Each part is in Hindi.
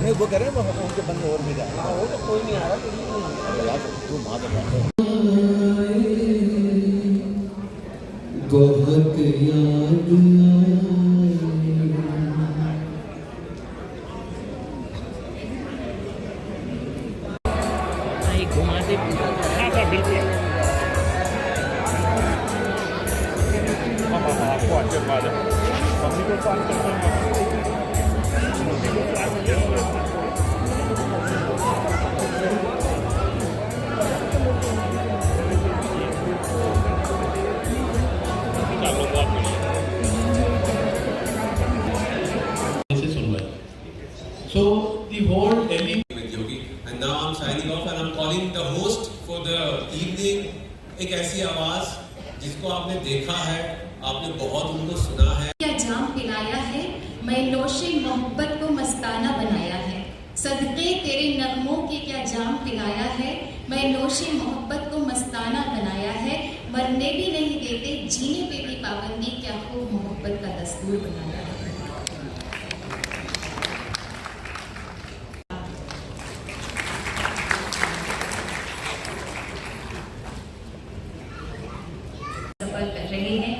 नहीं वो कह रहे हैं उनके बंदे और भी जाए वो तो कोई नहीं आ रहा तू बहुत याद घुमा दे बिल्कुल आपको अच्छे बात है मम्मी को पास करते हैं So the whole Delhi with Yogi, and now I'm signing off and I'm calling the host for the evening. एक ऐसी आवाज जिसको आपने देखा है, आपने बहुत उनको सुना है। क्या जाम पिलाया है, मैं नोशे मोहब्बत को मस्ताना बनाया है। सदके तेरे नगमों के क्या जाम पिलाया है, मैं नोशे मोहब्बत को मस्ताना बनाया है। मरने भी नहीं देते, जीने पे भी पाबंदी, क्या खूब मोहब्बत का दस्तूर बनाया है। कर रहे हैं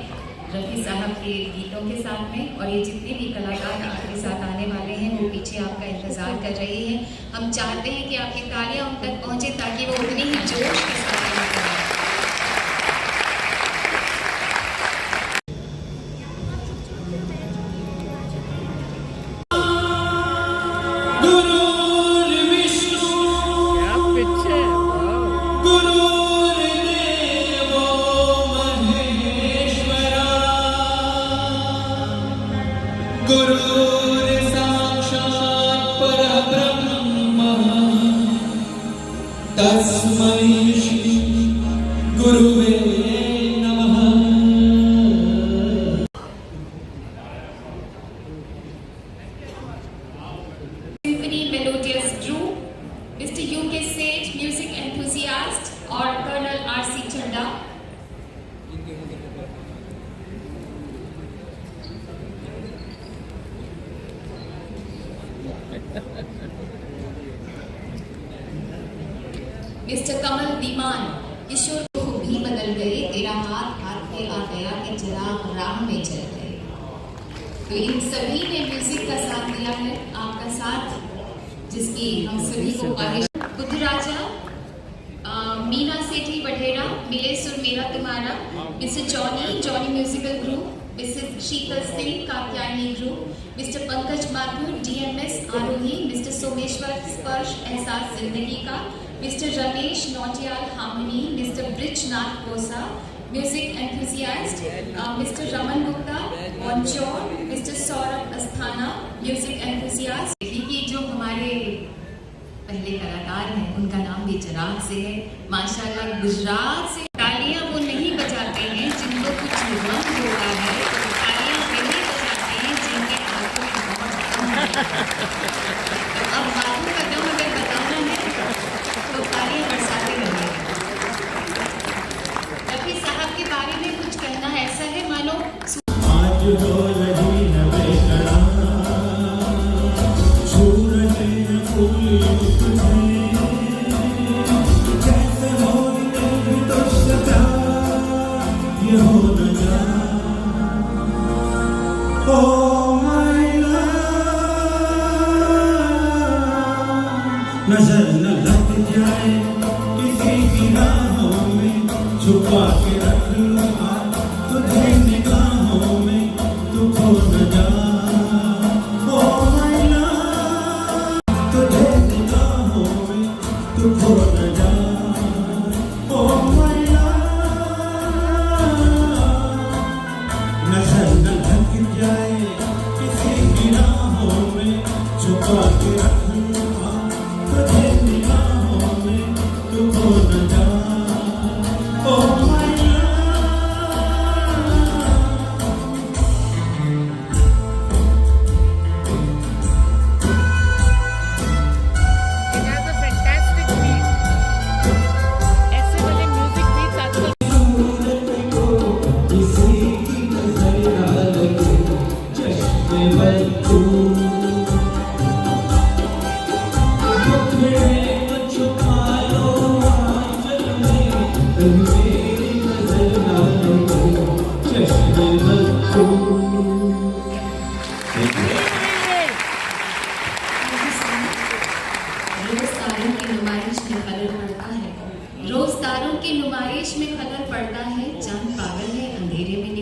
रफी साहब के गीतों के साथ में, और ये जितने भी कलाकार आपके साथ आने वाले हैं वो पीछे आपका इंतज़ार कर रहे हैं। हम चाहते हैं कि आपकी तालियां उन तक पहुंचे ताकि वो उतनी ही जोश के साथ तस्मै श्री गुरुवे नमः। Symphony melodious group, mister UK सेठ म्यूजिक एंथुसियास्ट और कर्नल आरसी चंडा। मिस्टर कमल दीमान, किशोर को भी बदल गए, तेरा हाथ हाथ में आ गया कि चिराग राह में जल गए। तो इन सभी ने म्यूजिक का साथ दिया है, आपका साथ जिसकी हम सभी को ख्वाहिश। बुद्धराजा, मीना सेठी बढेरा, मिले सुर मेरा तुम्हारा, Mister Johnny musical group, Mrs Sheetal Singh Katyayani group, Mister Pankaj Mathur DMS Aarohi, Mister Someshwar स्पर्श एहसास जिंदगी का, Mister Ramesh Nautiyal harmony, Mister Brijnath Kosa music enthusiast, Mister Raman Gupta ऑनचोर, Mister Saurabh Asthana music enthusiast. कि जो हमारे पहले कलाकार हैं उनका नाम भी चिराग से है। माशाल्लाह गुजरात से तालियां वो नहीं बजाते हैं जिनको कुछ रंग होता है, तालियां वही बजाते हैं जिनके हाथों में बहुत अब हाथों का दम अगर बताना है तो तालियां बरसाते रहिए। रफी साहब के बारे में कुछ कहना ऐसा है मानो आज हो रही नवेकड़ा सूरत फूल जैसे हो तो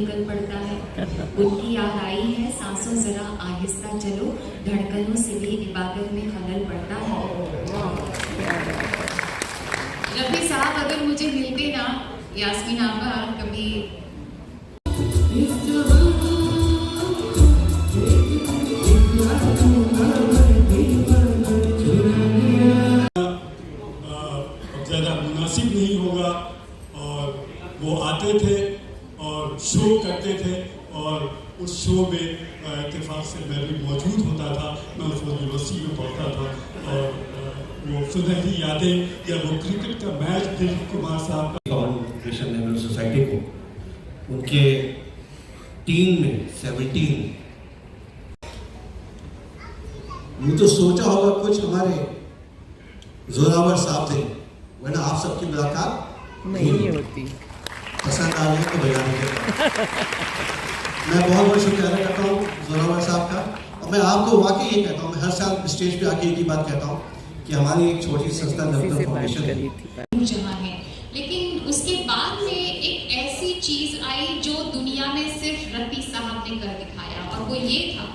निकल पड़ता है। उनकी याद आई है सांसों जरा आहिस्ता चलो, धड़कनों से भी इबादत में खलल पड़ता है। रफी साहब अगर मुझे मिलते ना, यास्मीन आपा कभी ज़्यादा मुनासिब नहीं होगा। और वो आते थे और शो करते थे और उस शो में इत्तेफाक से मैं भी मौजूद होता था। मैं उस वक्त यूनिवर्सिटी में पढ़ता था और वो सुनहरी यादें या वो क्रिकेट का मैच दिलीप कुमार साहब का फाउंडेशन लेवल सोसाइटी को उनके टीम में 17 ये तो सोचा होगा कुछ हमारे जोरावर साहब थे, वरना आप सबकी मुलाकात नहीं होती। पसंद आ गई तो बजाने के मैं बहुत बहुत शुक्रिया अदा करता हूँ जोरावर साहब का। और मैं आपको वाकई ये कहता हूँ, मैं हर साल स्टेज पे आके एक ही बात कहता हूँ कि हमारी एक छोटी संस्था नवकल फाउंडेशन है जहाँ है, लेकिन उसके बाद में एक ऐसी चीज आई जो दुनिया में सिर्फ रफी साहब ने कर दिखाया, और वो ये था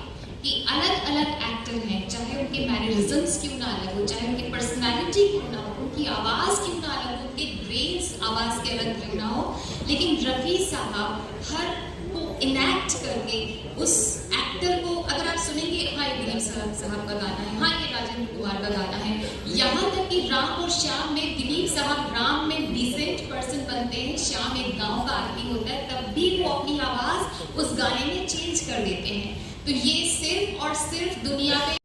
कि अलग अलग एक्टर हैं, चाहे उनके मैनरिज्म्स क्यों ना अलग हो, चाहे उनकी पर्सनालिटी क्यों ना हो, उनकी आवाज़ क्यों ना अलग हो, उनके ग्रेन्स आवाज़ के अलग क्यों ना हो, लेकिन रफी साहब हर को इनैक्ट करके उस एक्टर को, अगर आप सुनेंगे हाँ ये दिलीप साहब का गाना है, हाँ ये राजेंद्र कुमार का गाना है, यहाँ तक कि राम और श्याम में दिलीप साहब राम में डिसेंट पर्सन बनते हैं, श्याम एक गाँव का आदमी होता है, तब भी वो अपनी आवाज़ उस गाने में चेंज कर देते हैं। तो ये सिर्फ और सिर्फ दुनिया में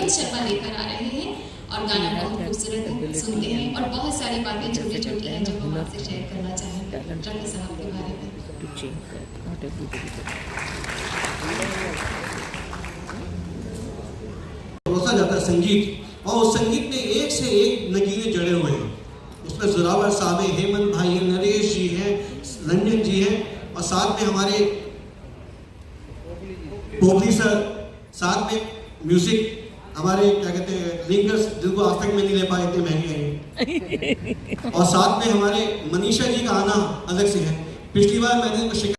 शर्मा लेकर आ रहे हैं और गाना बहुत खूबसूरत सुनते हैं और बहुत सारी बातें छोटी छोटी हैं जो हम आपसे शेयर करना चाहें रफी साहब के बारे में। परोसा जाता है संगीत, और उस संगीत में एक से एक नगीने जड़े हुए हैं। उसमें जोरावर साहब हैं, हेमंत भाई हैं, नरेश जी हैं, रंजन जी हैं, और साथ में हमारे पोपली सर, साथ में म्यूजिक हमारे क्या कहते हैं लिंगर्स, जिनको आज तक में नहीं ले पाए, इतने महंगे हैं, और साथ में हमारे मनीषा जी का आना अलग से है। पिछली बार मैंने उनको शिकायत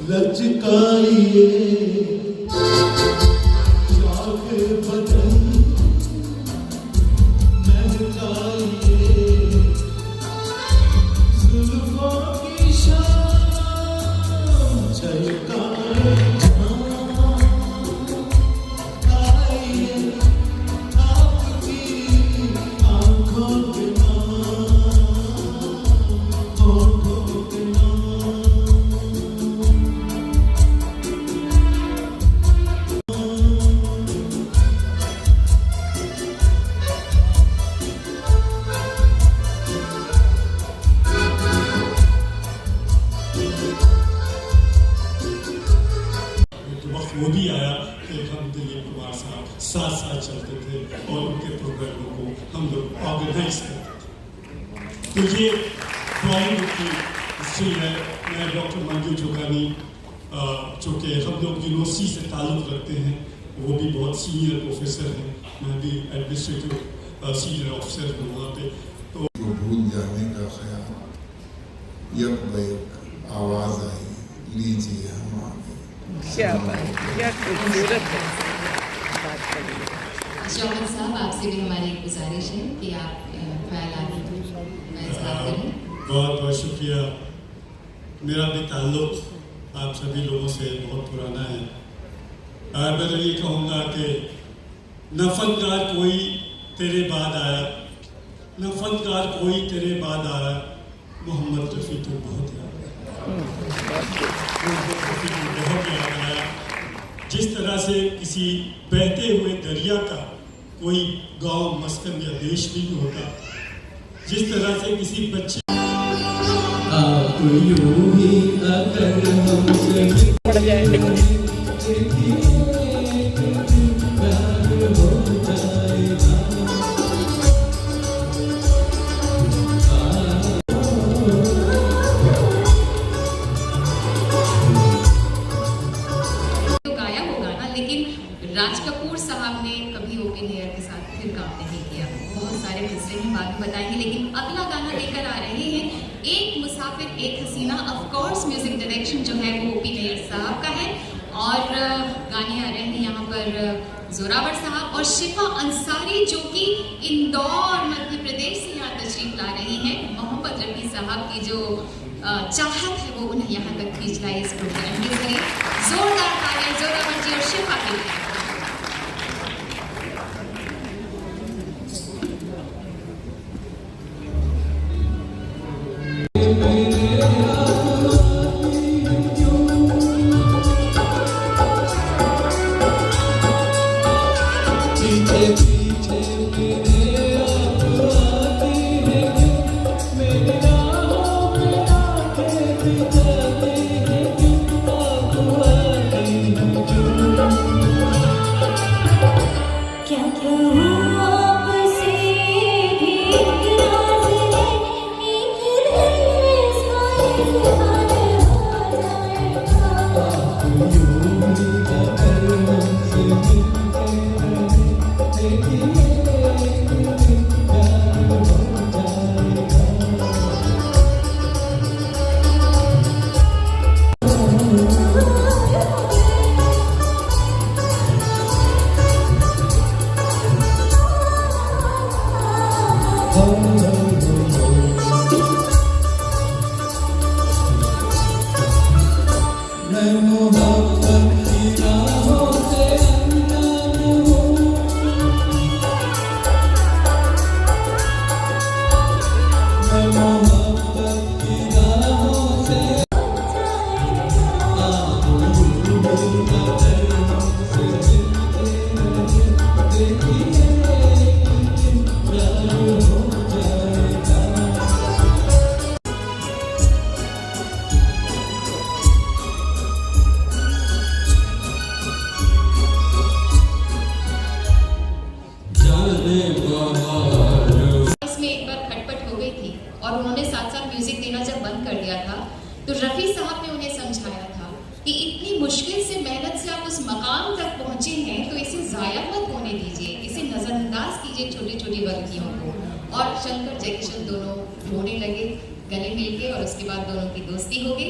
लचकाइए शाख बदन महकाइए जुल्फों की शाम झलकाए आइए आपकी आंखों के होठों के वो भी आया कि हम दिलीप कुमार साहब साथ साथ चलते थे और उनके प्रोग्रामों को हम लोग ऑर्गेनाइज करते थे। तो ये बॉलीवुड की हिस्ट्री है। मैं डॉक्टर मंजू जोगानी, जो कि हम लोग यूनिवर्सिटी से ताल्लुक़ रखते हैं, वो भी बहुत सीनियर प्रोफेसर हैं, मैं भी एडमिनिस्ट्रेटिव सीनियर ऑफिसर हूँ वहाँ पे। तो भूल जाने का ख्याल यक बयक आवाज़ आई, लीजिए हमारे क्या खूबसूरत है बात करिए। शौकत साहब, आपसे भी हमारी एक गुजारिश है कि आप ख्यालात में इज़हार करें। बहुत बहुत शुक्रिया। मेरा भी ताल्लुक़ आप सभी लोगों से बहुत पुराना है मैं तो ये कहूँगा कि नफरतगार कोई तेरे बाद आया, नफरतगार कोई तेरे बाद आया, मोहम्मद रफ़ी तो बहुत याद आया, बहुत याद आया। जिस तरह से किसी बहते हुए दरिया का कोई गांव, मस्कन या देश नहीं होता, जिस तरह से किसी बच्चे आप यूं ही अगर हमसे पड़ जाए राज कपूर साहब ने कभी ओपन एयर के साथ फिर काम नहीं किया। बहुत सारे किस्से हैं, बाद में बताएंगे, लेकिन अगला गाना लेकर आ रहे हैं एक मुसाफिर एक हसीना। ऑफ कोर्स म्यूजिक डायरेक्शन जो है वो ओपन एयर साहब का है, और गाने आ रहे हैं यहाँ पर जोरावर साहब और शिफा अंसारी, जो कि इंदौर मध्य प्रदेश से यहाँ तशरीफ ला रही हैं। मोहम्मद रफ़ी साहब की जो चाहत है वो उन्हें यहाँ तक खींच लाई इस प्रोग्राम के जरिए। जोरदार तालियां जोरावर जी और शिफा के लिए। तो रफ़ी साहब ने उन्हें समझाया था कि इतनी मुश्किल से मेहनत से आप उस मकाम तक पहुंचे हैं तो इसे ज़ाया मत होने दीजिए, इसे नज़रअंदाज कीजिए छोटी छोटी गलतियों को। और शंकर जयकिशन दोनों रोने लगे गले मिल के, और उसके बाद दोनों की दोस्ती हो गई।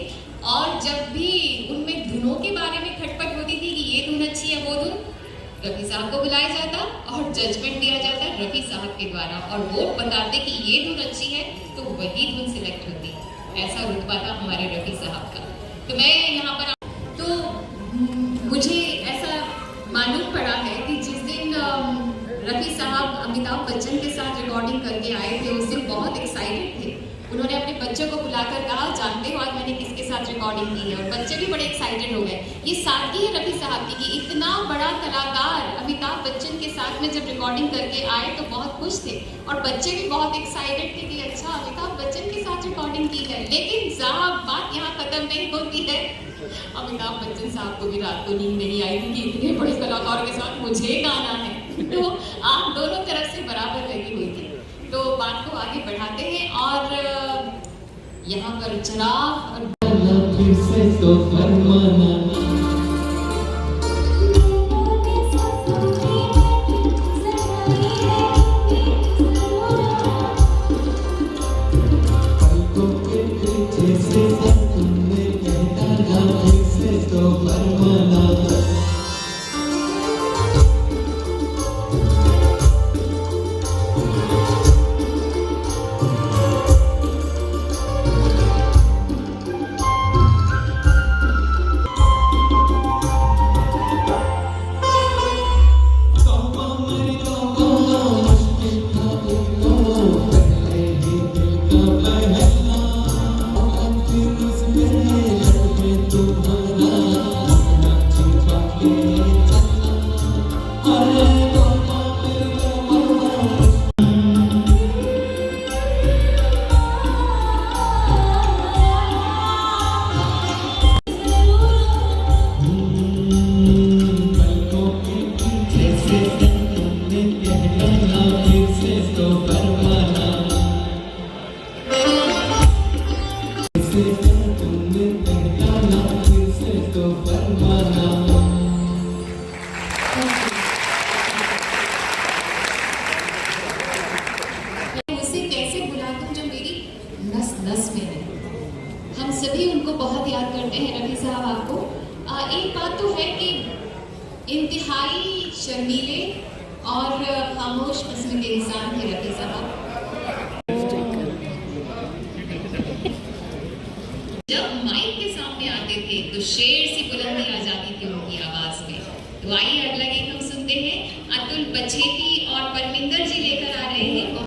और जब भी उनमें धुनों के बारे में खटपट होती थी कि ये धुन अच्छी है वो धुन, रफ़ी साहब को बुलाया जाता और जजमेंट दिया जाता रफ़ी साहब के द्वारा, और वो बताते कि ये धुन अच्छी है तो वही धुन सिलेक्ट होती। ऐसा रुतबा था हमारे रफ़ी साहब का। तो मैं यहाँ पर मुझे ऐसा मालूम पड़ा है कि जिस दिन रफ़ी साहब अमिताभ बच्चन के साथ रिकॉर्डिंग करके आए थे, उस दिन बहुत एक्साइटेड थे। उन्होंने अपने बच्चों को बुलाकर कहा, जानते हो आज मैंने किसके साथ रिकॉर्डिंग की है, और बच्चे भी बड़े एक्साइटेड हो गए। ये सादगी है रफ़ी साहब की कि इतना बड़ा कलाकार अमिताभ बच्चन के साथ में जब रिकॉर्डिंग करके आए तो बहुत खुश थे, और बच्चे भी बहुत एक्साइटेड थे कि अच्छा अमिताभ बच्चन के साथ रिकॉर्डिंग की है। लेकिन साहब बात यहाँ खत्म नहीं होती है। अमिताभ बच्चन साहब को भी रात को नींद नहीं आई थी कि इतने बड़े कलाकारों के साथ मुझे गाना है, तो आप दोनों तरफ से बराबर लगी हुई थी। तो बात को आगे बढ़ाते हैं, और यहाँ पर जनाब उसे कैसे भुला दूं जो मेरी नस नस में है। हम सभी उनको बहुत याद करते हैं रफी साहब आपको। एक बात तो है कि इंतहाई शर्मीले और खामोश किस्म के इंसान थे रफी साहब। जब माइक के सामने आते थे तो शेर सी बुलंदी आ जाती थी उनकी आवाज में। तो आइए अगला गीत हम सुनते हैं। अतुल पछेती और परमिंदर जी लेकर आ रहे हैं।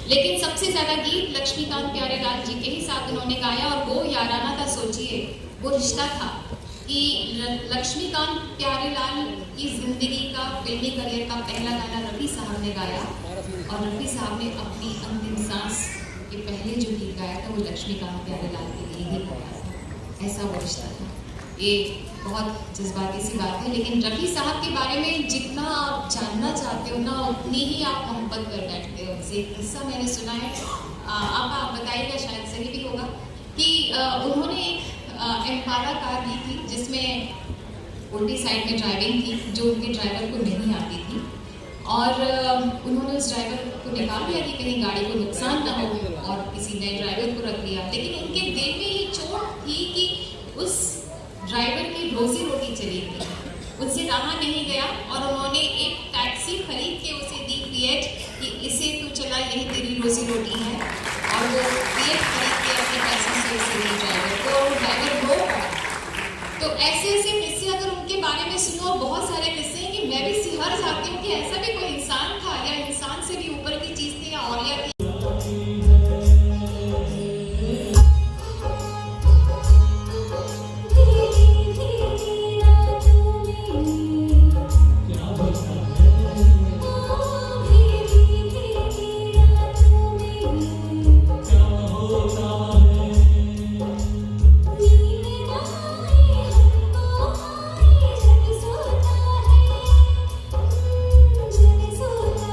लेकिन सबसे ज्यादा गीत लक्ष्मीकांत प्यारेलाल जी के ही साथ उन्होंने गाया और वो याराना था। सोचिए वो रिश्ता था कि लक्ष्मीकांत प्यारेलाल की जिंदगी का फिल्मी करियर का पहला गाना रफी साहब ने गाया और रफी साहब ने अपनी अंतिम सांस के पहले जो गीत गाया था वो लक्ष्मीकांत प्यारेलाल के लिए ही गाया था। ऐसा वो रिश्ता था। ये बहुत जज्बाती सी बात है, लेकिन रफी साहब के बारे में जितना आप जानना चाहते हो ना उतनी ही आप मोहब्बत कर बैठते हो। उनसे एक किस्सा मैंने सुना है, आप बताइएगा, शायद सही भी होगा, कि उन्होंने एक एम्पारा कार ली थी जिसमें उल्टी साइड में ड्राइविंग थी जो उनके ड्राइवर को नहीं आती थी और उन्होंने उस ड्राइवर को निकाल दिया कि कहीं गाड़ी को नुकसान ना हो और किसी नए ड्राइवर को रख लिया। लेकिन उनके दिल में ये चोट थी कि उस ड्राइवर की रोजी रोटी चली गई, उनसे रहा नहीं गया और उन्होंने एक टैक्सी खरीद के उसे दी फिएट कि इसे तू चला, यही तेरी रोजी रोटी है। और वो फिएट खरीद के अपने पैसे से उसे दी ड्राइवर को और ड्राइवर रो पड़ा। तो ऐसे ऐसे किस्से अगर उनके बारे में सुनो, बहुत सारे किस्से हैं कि मैं भी सिहर जाती हूँ कि ऐसा भी कोई इंसान था या इंसान से भी ऊपर की चीज़ थी या औलिया थी। सोता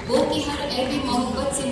वो कि हर ऐबी मोहब्बत से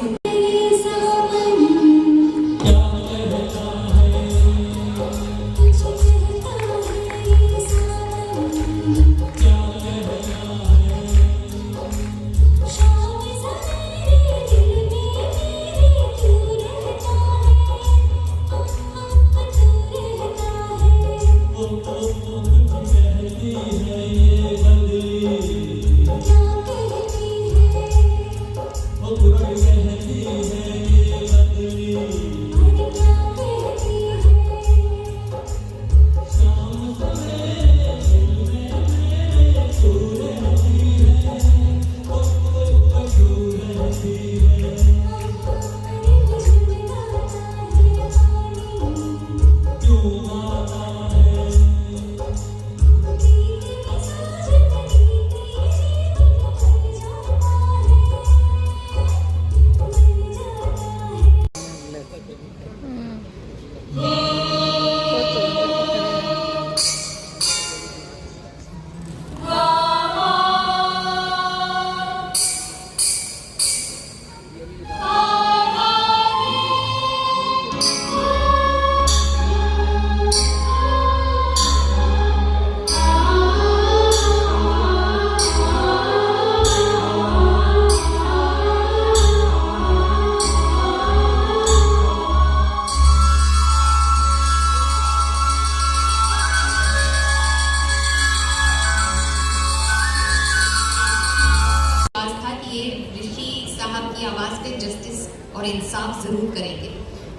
की आवाज पे जस्टिस और इंसाफ जरूर करेंगे।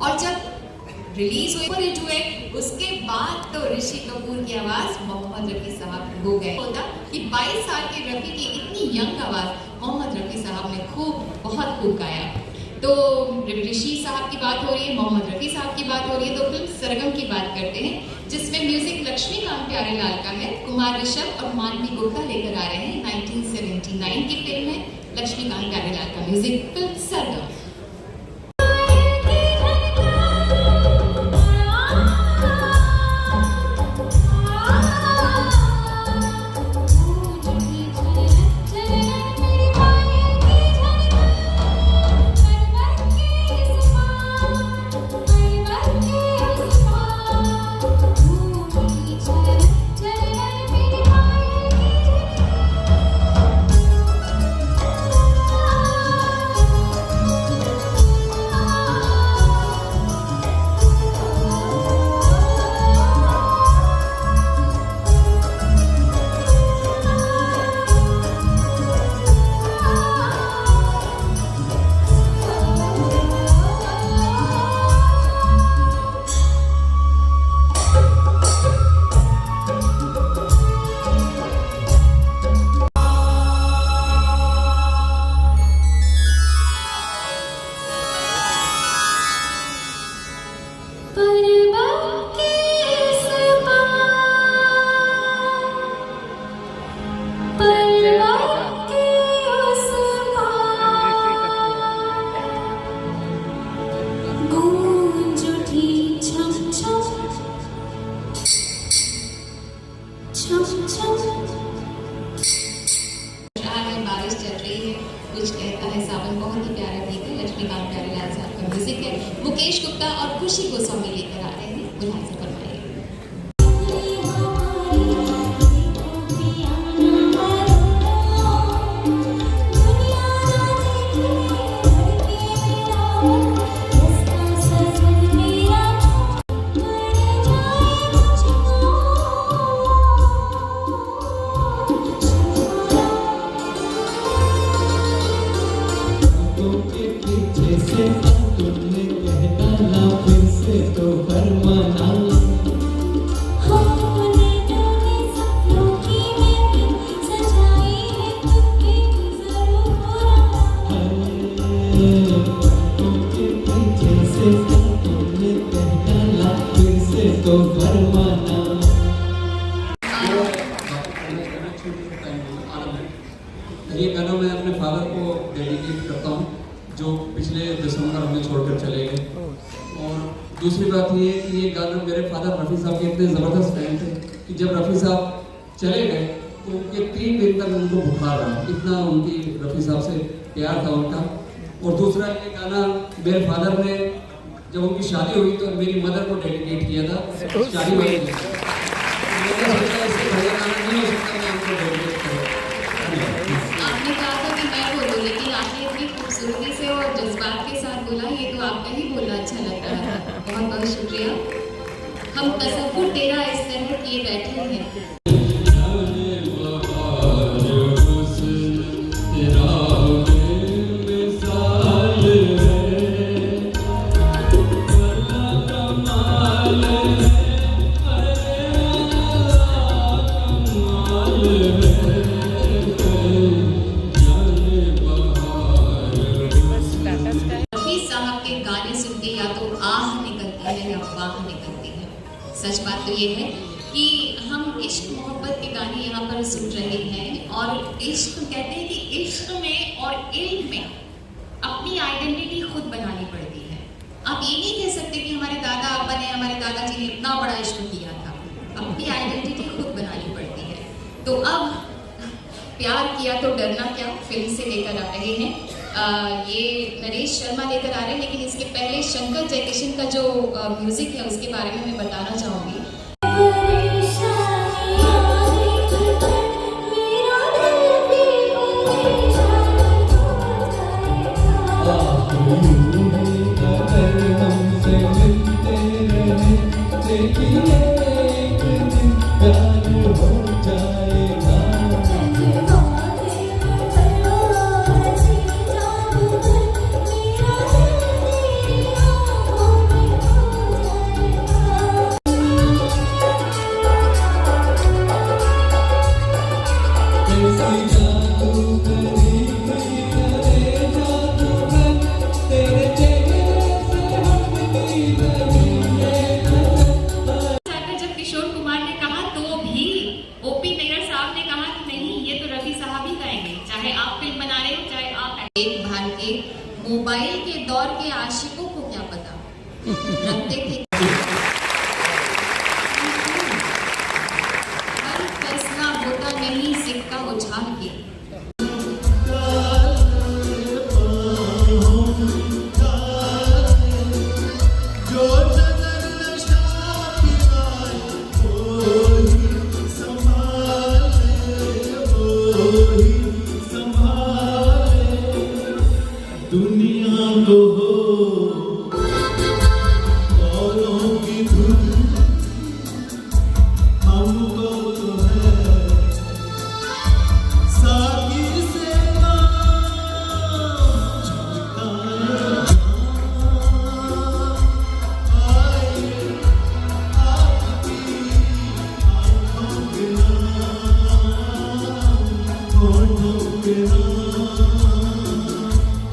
और जब रिलीज हुई डुएट, उसके बाद तो ऋषि कपूर की आवाज मोहम्मद रफी साहब हो गए। होता कि 22 साल के रफी की इतनी यंग आवाज मोहम्मद रफी साहब ने बहुत खूब गाया। तो ऋषि साहब की बात हो रही है, मोहम्मद रफी साहब की बात हो रही है, तो फिल्म सरगम की बात करते हैं, जिसमें म्यूजिक लक्ष्मीकांत प्यारेलाल का है। कुमार ऋषभ और मानवी गुप्ता लेकर आ रहे हैं। 1979 की फिल्म है, लक्ष्मीकांत प्यारेलाल का म्यूजिक, फिल्म सरगम। बारिश चल रही है, कुछ कहता है सावन, बहुत ही प्यारा गीत है, लक्ष्मीकांत प्यारेलाल साहब का म्यूजिक है। मुकेश गुप्ता और खुशी गोस्वामी लेकर आ रहे हैं, बुलहान से फरमाइए। ये गाना मैं अपने फादर को डेडिकेट करता हूँ, जो पिछले दिसंबर हमें छोड़कर चले गए। और दूसरी बात ये है कि ये गाना मेरे फादर रफ़ी साहब के इतने ज़बरदस्त फैन थे कि जब रफ़ी साहब चले गए तो उनके 3 दिन तक उनको बुखार रहा, इतना उनकी रफ़ी साहब से प्यार था उनका। और दूसरा ये गाना मेरे फादर ने जब उनकी शादी हुई तो मेरी मदर को डेडिकेट किया था शादी वाले दिन। मैंने सोचा इससे बढ़िया गाना नहीं हो सकता, मैं उनको डेडिकेट करूँ। आपने कहा था कि मैं बोलूं, लेकिन आपने इतनी खूबसूरती से और जज्बात के साथ बोला, ये तो आपका ही बोलना अच्छा लग रहा था। बहुत बहुत शुक्रिया। हम तसव्वुर तेरा इस तरह किए बैठे हैं। सच बात तो ये है कि हम इश्क मोहब्बत के गाने यहाँ पर सुन रहे हैं, और इश्क कहते हैं कि इश्क में और इल्म में अपनी आइडेंटिटी खुद बनानी पड़ती है। आप ये नहीं कह सकते कि हमारे दादा अब्बा ने, हमारे दादाजी ने इतना बड़ा इश्क किया था। अपनी आइडेंटिटी खुद बनानी पड़ती है। तो अब प्यार किया तो डरना क्या फिल्म से लेकर आ रहे हैं, ये नरेश शर्मा लेकर आ रहे हैं, लेकिन इसके पहले शंकर जयकिशन का जो म्यूजिक है उसके बारे में मैं बताना चाहूँगी। मोबाइल के दौर के आशिकों को क्या पता, रखते थे हर फैसला होता नहीं सिक्का उछाल के। दुनिया को हो औरों की धुन, हमको तो है साकी से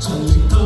चलता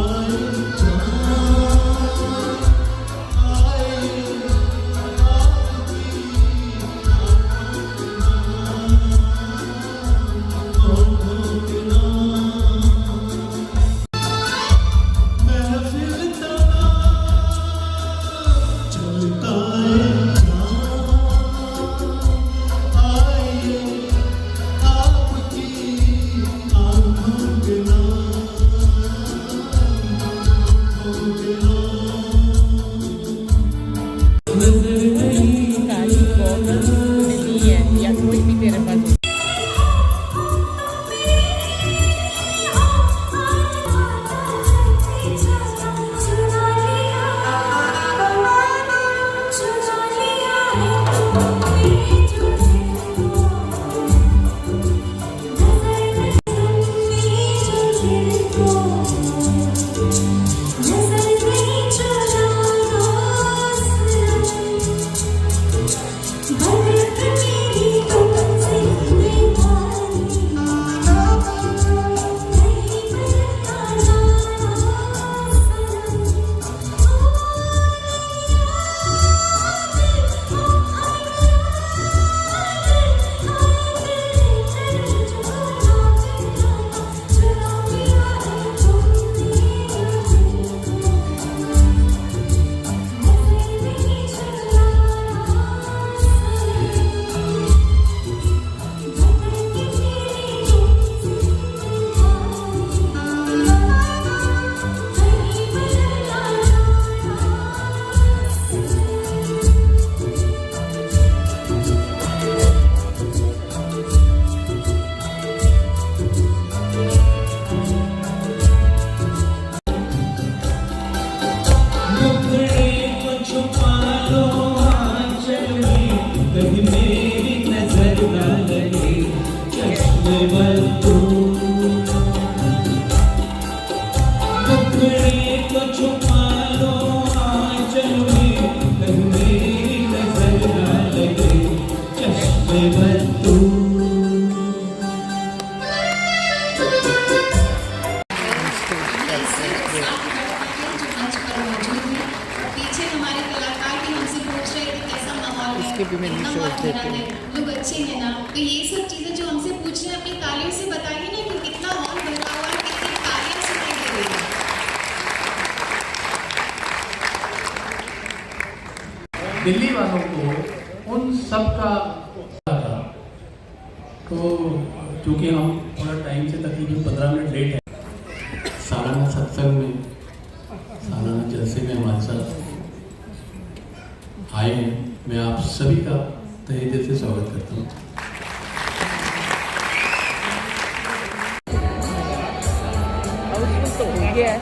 इससे उत्साह बढ़ता है जो मंच पर मौजूद है। और पीछे हमारे कलाकार भी हमसे पूछ रहे थे कैसा माहौल है, इसके भी मैंने कितना शोर माहौल देते है, लोग अच्छे हैं ना। तो ये सब चीज़ें जो हमसे पूछ रहे हैं अपनी तालियों से बताइए ना कि कितना हॉल भरा हुआ है, कितनी तालियां सुनाई दे रही है। दिल्ली वालों को उन सब का था। तो चूँकि हम थोड़ा टाइम से तकरीबन 15 मिनट लेट है, सालाना सत्संग में, सालाना जलसे में हमारे साथ आए हैं, मैं आप सभी का तहे दिल से स्वागत करता हूँ। हाउसफुल तो हो गया है।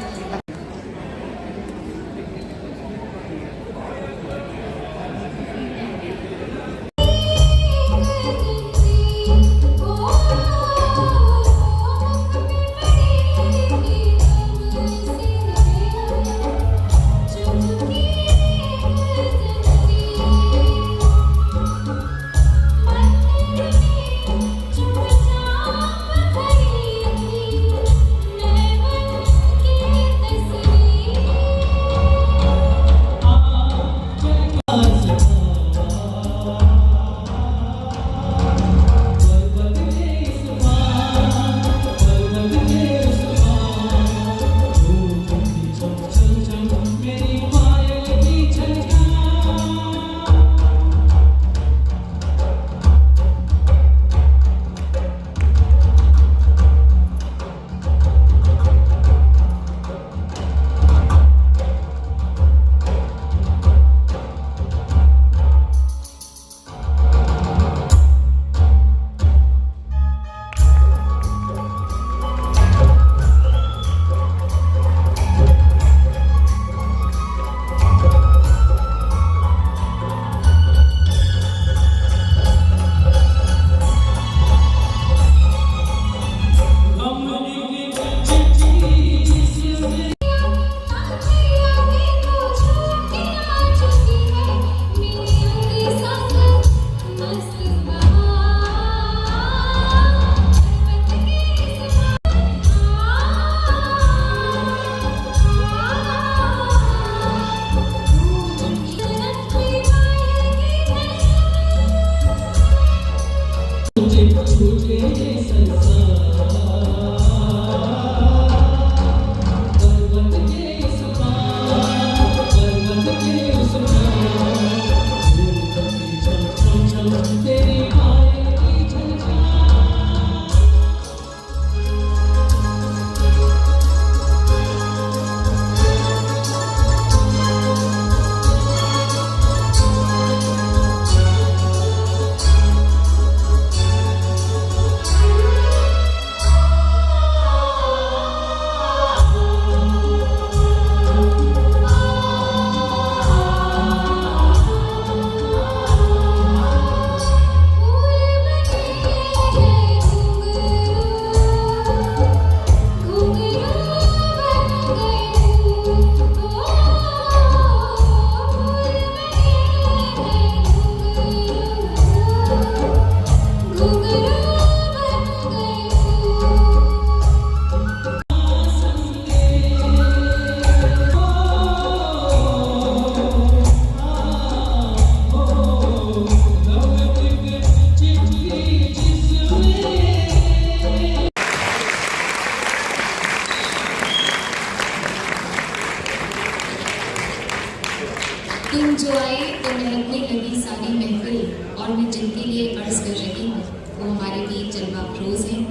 तुम जो आए तो महकने लगी सारी महफिल, और मैं जिनके लिए अर्ज कर रही हूँ वो हमारे वीर जलवा अफरोज हैं,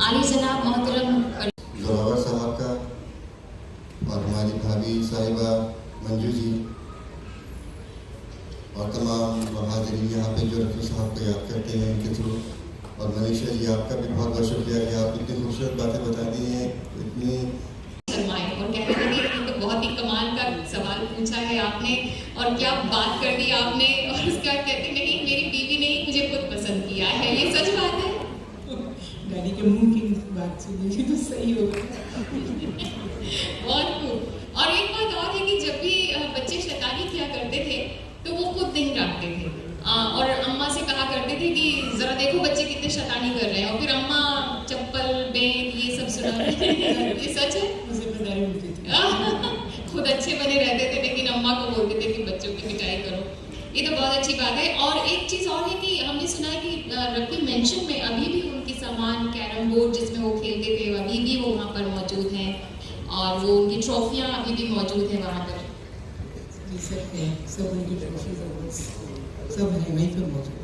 आली जनाब मोहतरम जोरावर साहब का, और हमारी भाभी साहिबा मंजू जी, और तमाम हाजिरीन यहाँ पे जो रफ़ी साहब को याद करते हैं इनके थ्रू, और मनीषा जी आपका भी बहुत बहुत शुक्रिया कि आप इतनी खूबसूरत बातें बता दी हैं, इतनी और कह रहे थे कि तो बहुत ही कमाल का सवाल पूछा है आपने और क्या बात कर दी आपने, और उसके बाद कहते नहीं मेरी बीवी ने ही मुझे खुद पसंद किया है, ये सच बात है? डैडी के मुंह की बात सुनिए तो सही होगा। बहुत खूब। और एक बात और है कि जब भी बच्चे शैतानी किया करते थे तो वो खुद नहीं डांटते थे, और अम्मा से कहा करते थे कि जरा देखो बच्चे कितने शैतानी कर रहे हैं, और फिर अम्मा चप्पल बेंत ये सब सुना ये सच है? मुझे बधाई मिलती थी। खुद अच्छे बने रहते थे लेकिन अम्मा को बोलते थे कि बच्चों की पिटाई करो। ये तो बहुत अच्छी बात है। और एक चीज़ और है कि हमने सुना है कि रफी मेंशन में अभी भी उनके सामान कैरम बोर्ड जिसमें वो खेलते थे अभी भी वो वहाँ पर मौजूद हैं और वो उनकी ट्रॉफियाँ अभी भी मौजूद हैं वहाँ पर। जी सब है, सब उनकी ट्रॉफीज सब है वहीं पर मौजूद।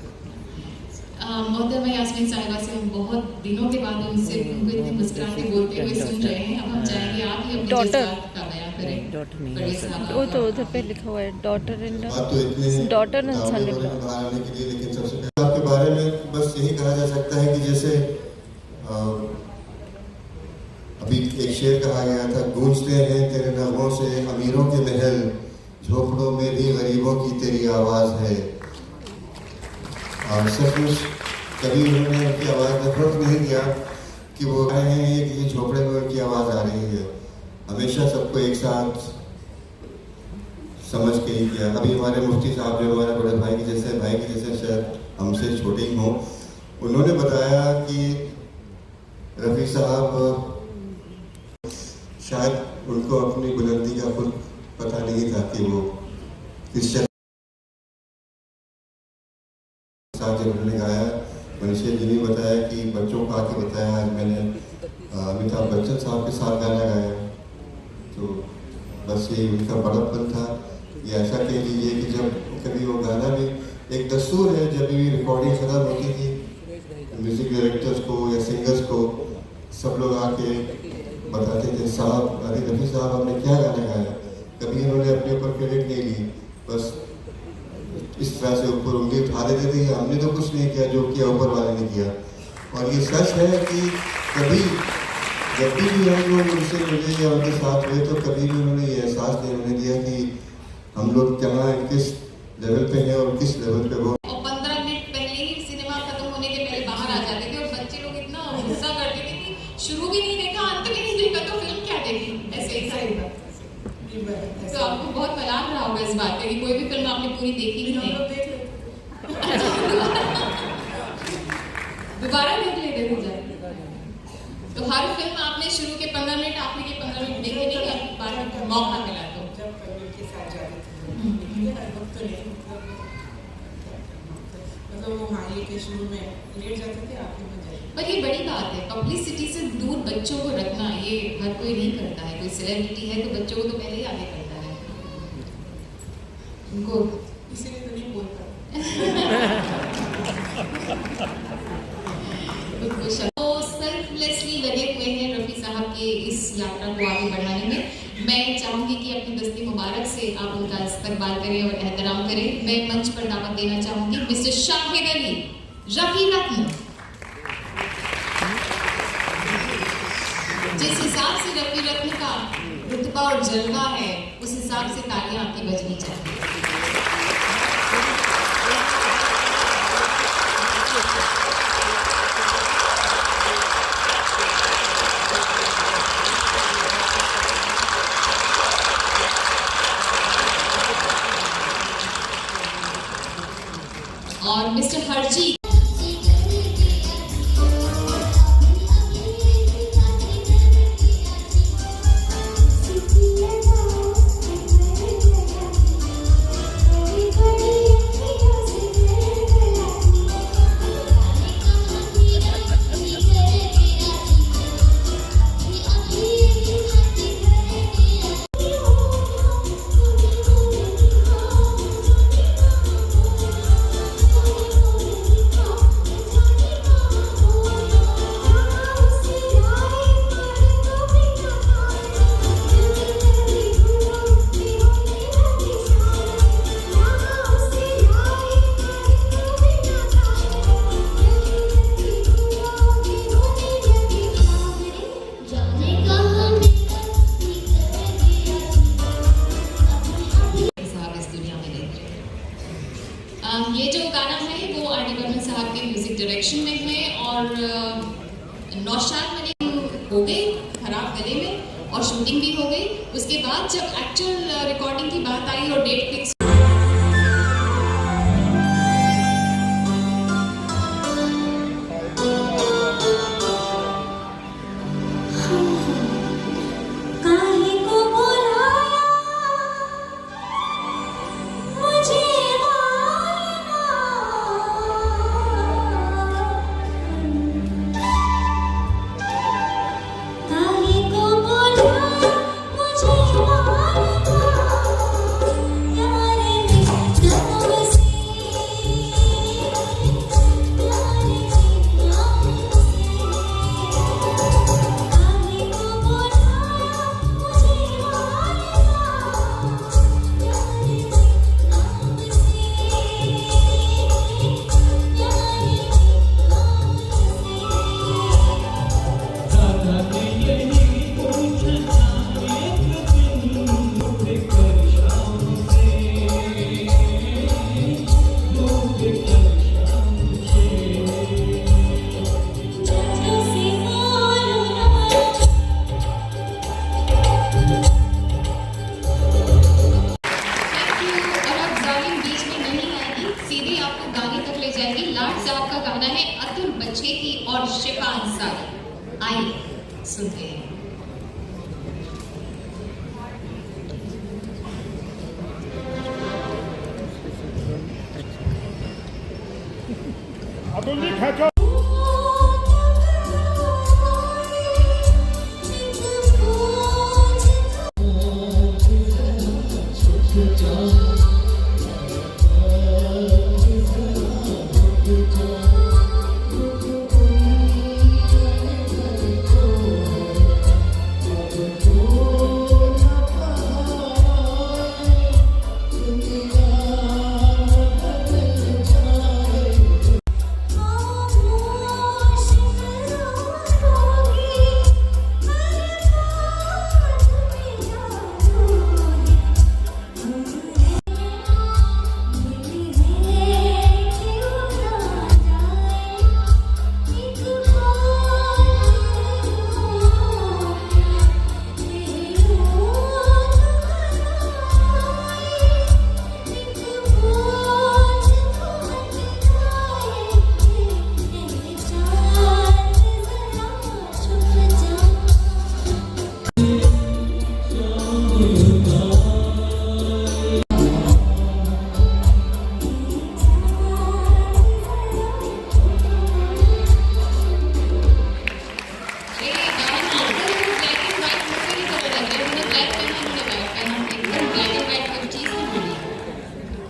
मोहतरमा यास्मीन साहिबा से हम बहुत दिनों के बाद उनसे उनको इतने मुस्कुराते बोलते हुए सुन रहे हैं। अब हम चाहेंगे आप ही अपने Daughter. जज्बात का बयां करें। डॉटर नहीं बड़े हो सकता। साहब वो तो उधर पे लिखा हुआ है डॉटर इन बात तो इतने हैं डॉटर कामयाब अच्छा होने लिखा। में बाहर आने के लिए, लेकिन सबसे पहले आपके बारे में बस यही कहा जा सकता है कि जैसे अभी एक शेर कहा गया था, गूंजते हैं तेरे नगमों से अमीरों के महल, झोपड़ों में भी गरीबों की तेरी आवाज़ है। और सचमुच कभी उन्होंने उनकी आवाज़ में फर्क नहीं किया कि वो कह रहे हैं कि ये झोपड़े में उनकी आवाज़ आ रही है। हमेशा सबको एक साथ समझ के ही किया। अभी हमारे मुफ्ती साहब जो हमारे बड़े भाई के जैसे शायद हमसे छोटे ही हों, उन्होंने बताया कि रफ़ी साहब शायद उनको अपनी बुलंदी का खुद पता नहीं था कि वो किस शख्स साथ जब उन्होंने गाया। मनीषा जी ने बताया कि बच्चों को आके बताया, आज मैंने अमिताभ बच्चन साहब के साथ गाना गाया, तो बस ये उनका बड़प्पन था। ये ऐसा कह लीजिए कि जब कभी वो गाना भी एक दस्तूर है, जब भी रिकॉर्डिंग खत्म होती थी म्यूज़िक डायरेक्टर्स को या सिंगर्स को सब लोग आके बताते थे, साहब अरे रफ़ी साहब आपने क्या गाना गाया। कभी उन्होंने अपने ऊपर क्रेडिट नहीं ली, बस इस तरह से ऊपर उंगली उठा देते थे, हमने तो कुछ नहीं किया, जो किया ऊपर वाले ने किया। और ये सच है कि कभी जब भी हम लोग उनसे मिले या उनके साथ हुए तो कभी भी उन्होंने ये एहसास नहीं होने दिया कि हम लोग कहाँ किस लेवल पे हैं और किस लेवल पे वो। और 15 मिनट पहले ही सिनेमा खत्म होने के पहले बाहर आ जाते थे और बच्चे लोग इतना गुस्सा करते थे कि शुरू भी नहीं देखा, अंत भी नहीं देखा तो फिल्म क्या देखी। ऐसे ही सही बात। तो आपको बहुत मलाल रहा होगा इस बात पे कि कोई भी फिल्म आपने पूरी देखी ही नहीं। दोबारा देख लेते थे जब। तो हर फिल्म आपने शुरू के 15 मिनट आखिरी के 15 मिनट देखे नहीं, या बार मौका मिला तो जब फैमिली के साथ जाते थे हर वक्त तो नहीं, मतलब वो हाँ ये के शुरू में लेट जाते थे, आखिर में जाते। पर ये बड़ी बात है, पब्लिसिटी से दूर बच्चों को रखना, ये हर कोई नहीं करता है। कोई सेलिब्रिटी है तो बच्चों को तो पहले ही आगे करता है उनको, इसीलिए तो नहीं बोल पाते। तो सेल्फलेसली लगे हुए हैं रफ़ी साहब के इस यात्रा को आगे बढ़ाने में। मैं चाहूंगी कि अपनी दस्ती मुबारक से आप उनका इस्तकबाल करें और एहतराम करें। मैं मंच पर दावत देना चाहूंगी मिस्टर शाहिद अली रफ़ी रत्न। जिस हिसाब से रफ़ी रत्न का रुतबा और जलवा है, उस हिसाब से तालियां आपकी बजनी चाहिए। और मिस्टर हरजीत ये जो गाना है वो आर.डी. बर्मन साहब के म्यूजिक डायरेक्शन में है और नौशाद मलिक हो गई खराब गले में और शूटिंग भी हो गई। उसके बाद जब एक्चुअल रिकॉर्डिंग की बात आई और डेट फिक्स हम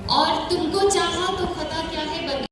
और तुमको चाहा तो खता क्या है बता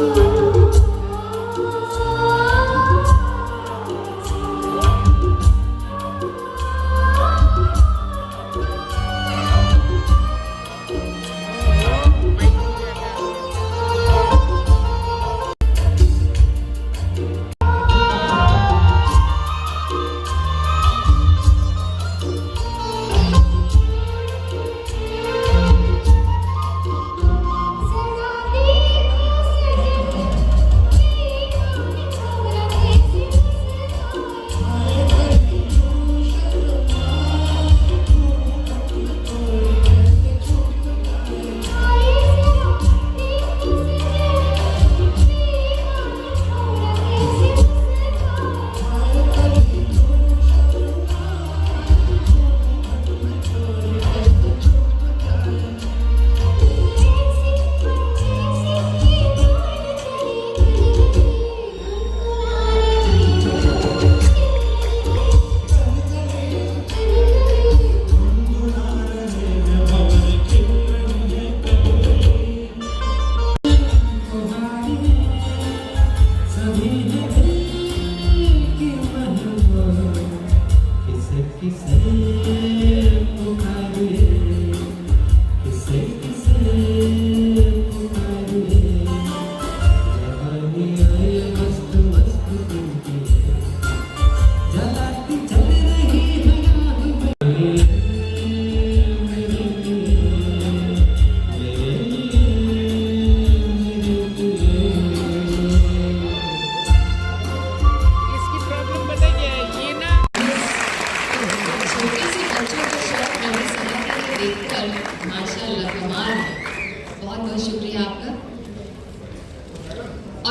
Thank you.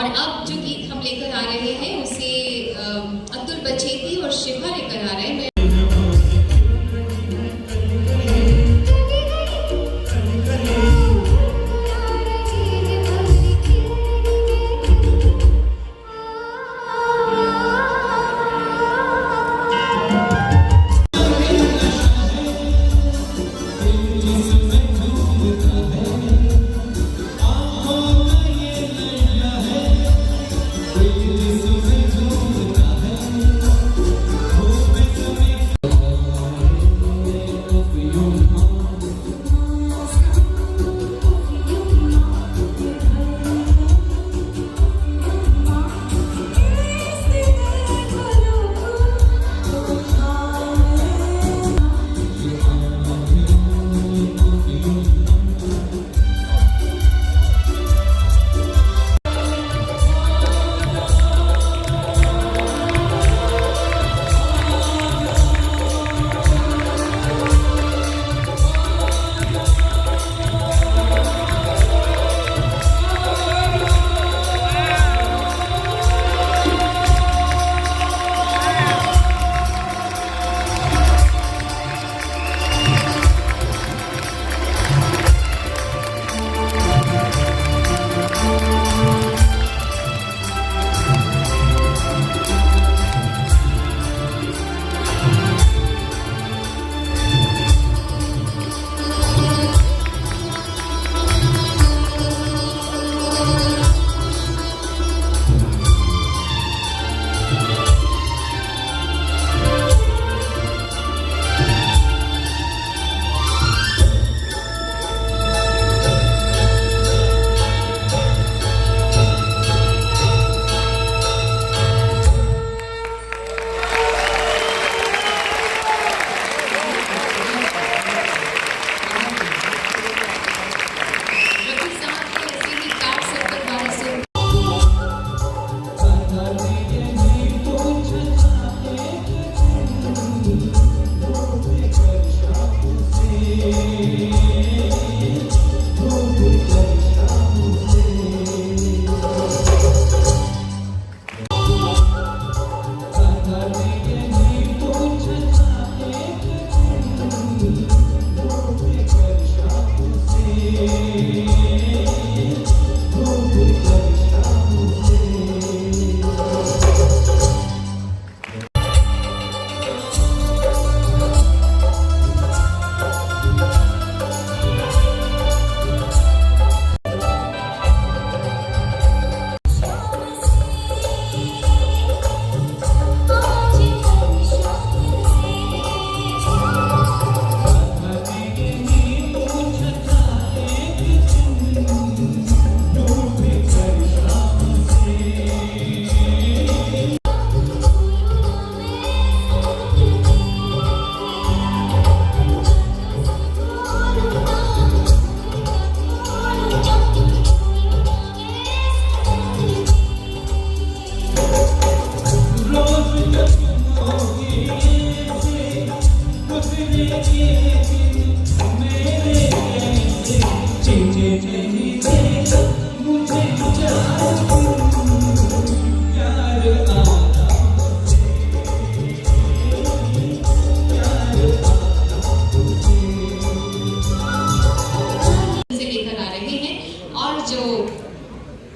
और अब जो गीत हम लेकर आ रहे हैं उसे अब्दुल बचेती और शिफा लेकर आ रहे हैं।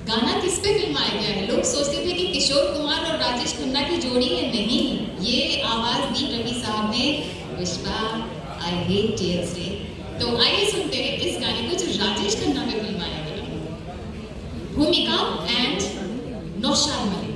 गाना किस पे फिल्माया गया है? लोग सोचते थे कि किशोर कुमार और राजेश खन्ना की जोड़ी है, नहीं, ये आवाज दी रवि साहब ने विश्वा आई हेट टीयर्स डे। तो आइए सुनते हैं इस गाने को जो राजेश खन्ना में फिल्माया गया, भूमिका एंड नौशाद मलिक।